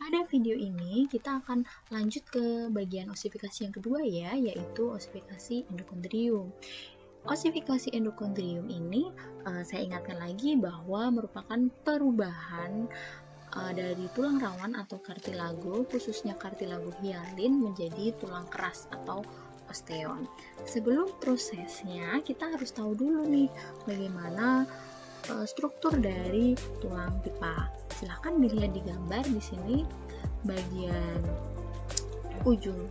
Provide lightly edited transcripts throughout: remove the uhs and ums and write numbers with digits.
Pada video ini kita akan lanjut ke bagian osifikasi yang kedua ya, yaitu osifikasi endokondrium. Osifikasi endokondrium ini saya ingatkan lagi bahwa merupakan perubahan dari tulang rawan atau kartilago, khususnya kartilago hialin menjadi tulang keras atau osteon. Sebelum prosesnya, kita harus tahu dulu nih bagaimana struktur dari tulang pipa. Silahkan dilihat di gambar di sini bagian ujung.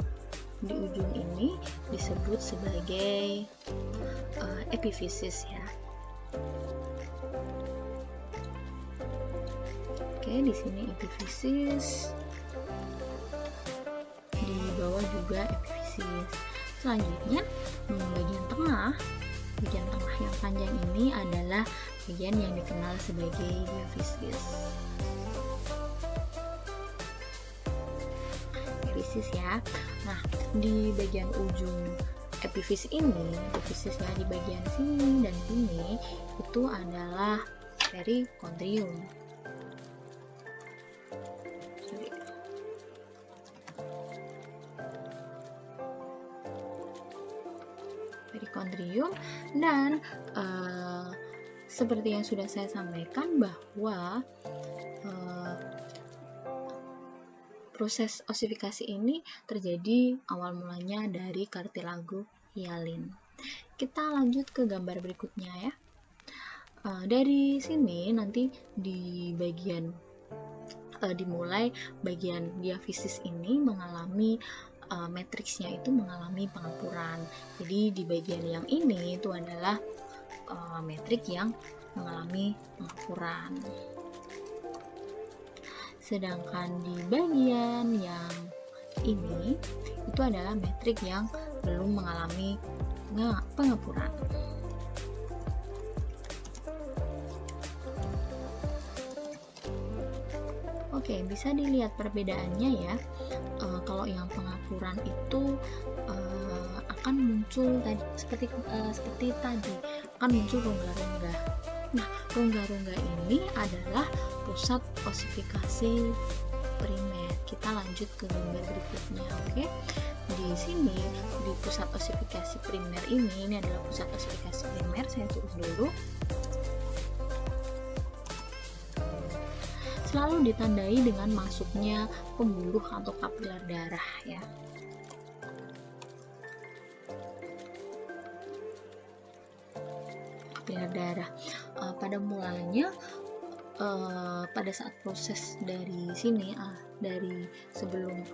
Di ujung ini disebut sebagai epifisis ya. Oke, di sini epifisis. Di bawah juga epifisis. Selanjutnya, bagian tengah yang panjang ini adalah bagian yang dikenal sebagai diafisis. Epifisis ya. Nah, di bagian ujung epifisis ini, epifisisnya di bagian sini dan sini itu adalah perikondrium. Perikondrium dan seperti yang sudah saya sampaikan bahwa proses osifikasi ini terjadi awal mulanya dari kartilago hialin. Kita lanjut ke gambar berikutnya ya. Dari sini nanti di bagian dimulai bagian diafisis ini mengalami matriksnya itu mengalami pengapuran. Jadi di bagian yang ini itu adalah metrik yang mengalami pengapuran. Sedangkan di bagian yang ini itu adalah metrik yang belum mengalami pengapuran. Oke, bisa dilihat perbedaannya ya. Kalau yang pengapuran itu akan muncul tadi seperti tadi akan muncul rongga-rongga. Nah, rongga-rongga ini adalah pusat osifikasi primer. Kita lanjut ke gambar berikutnya, oke? Di sini di pusat osifikasi primer ini adalah pusat osifikasi primer. Saya tulis dulu. Selalu ditandai dengan masuknya pembuluh atau kapiler darah ya. Kapiler darah. Pada mulanya pada saat proses dari sini dari sebelum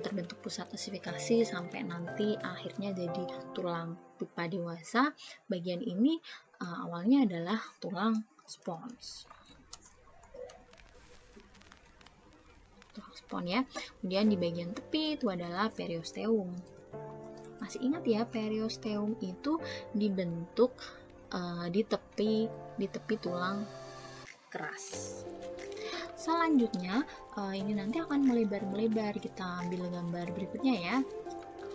terbentuk pusat osifikasi sampai nanti akhirnya jadi tulang pipa dewasa, bagian ini awalnya adalah tulang spons. Ya. Kemudian di bagian tepi itu adalah periosteum. Masih ingat ya, periosteum itu dibentuk di tepi tulang keras. Selanjutnya ini nanti akan melebar. Kita ambil gambar berikutnya ya.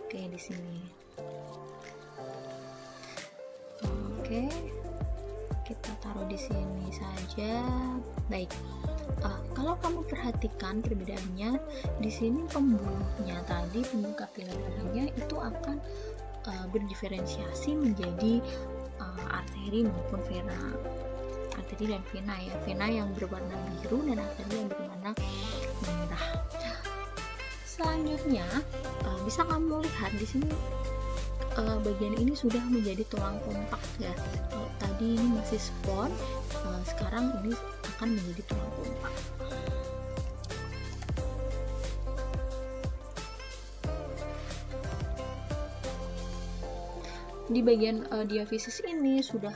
Oke, di sini. Oke. Kita taruh di sini saja. Baik. Kalau kamu perhatikan perbedaannya di sini, pembuluhnya tadi, pembuluh kapiler darahnya itu akan berdiferensiasi menjadi arteri maupun vena. Arteri dan vena ya. Vena yang berwarna biru dan arteri yang berwarna merah. Selanjutnya bisa kamu lihat di sini bagian ini sudah menjadi tulang kompak ya. Kalau tadi ini masih spon, sekarang ini akan menjadi tulang kompak. Di bagian diafisis ini sudah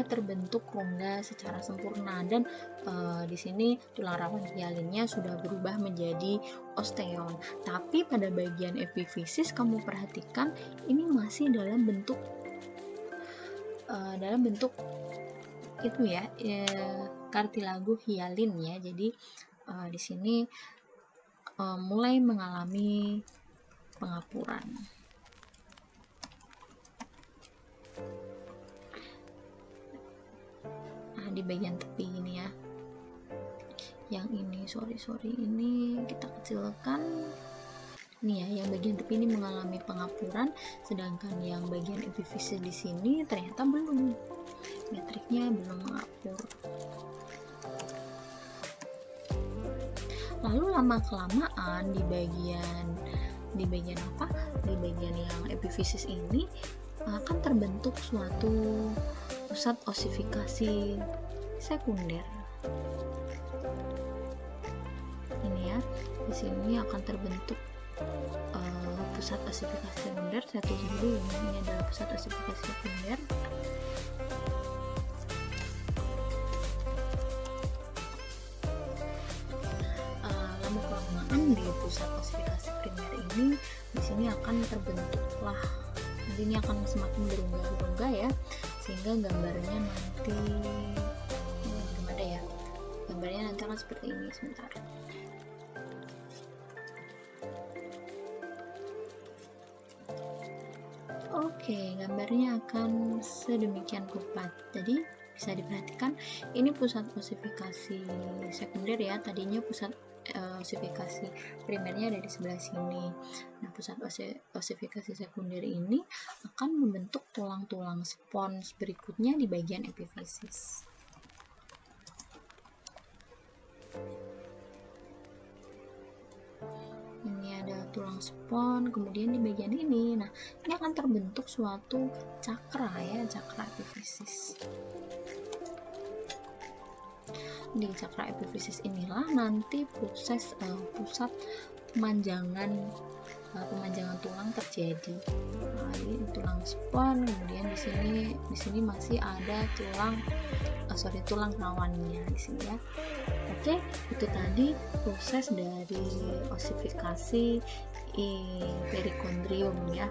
terbentuk rongga secara sempurna dan di sini tulang rawan hialinnya sudah berubah menjadi osteon. Tapi pada bagian epifisis kamu perhatikan ini masih dalam bentuk itu ya, kartilago hialin ya. Jadi di sini mulai mengalami pengapuran. Di bagian tepi ini ya. yang ini sorry ini kita kecilkan. Nih ya, yang bagian tepi ini mengalami pengapuran, sedangkan yang bagian epifisis di sini ternyata belum, matriknya belum mengapur. Lalu lama kelamaan di bagian apa? Di bagian yang epifisis ini akan terbentuk suatu pusat osifikasi sekunder. Ini ya, di sini akan terbentuk pusat osifikasi sekunder. Saya tulis dulu ini adalah pusat osifikasi sekunder. Lama kelamaan di pusat osifikasi primer ini di sini akan terbentuklah, nanti ini akan semakin berungga-ungga ya, sehingga gambarnya nanti gimana ya, gambarnya nanti akan seperti ini. Sebentar. Oke, gambarnya akan sedemikian rupa. Jadi bisa diperhatikan ini pusat osifikasi sekunder ya, tadinya pusat osifikasi primernya ada di sebelah sini. Nah, pusat osifikasi sekunder ini akan membentuk tulang-tulang spons berikutnya di bagian epifisis. Ini ada tulang spons, kemudian di bagian ini, nah ini akan terbentuk suatu cakra ya, cakra epifisis. Di cakra epifisis inilah nanti pusat pemanjangan tulang terjadi. Nah, ini tulang spons, kemudian di sini masih ada tulang rawannya di sini ya. Oke, itu tadi proses dari osifikasi perikondrium ya.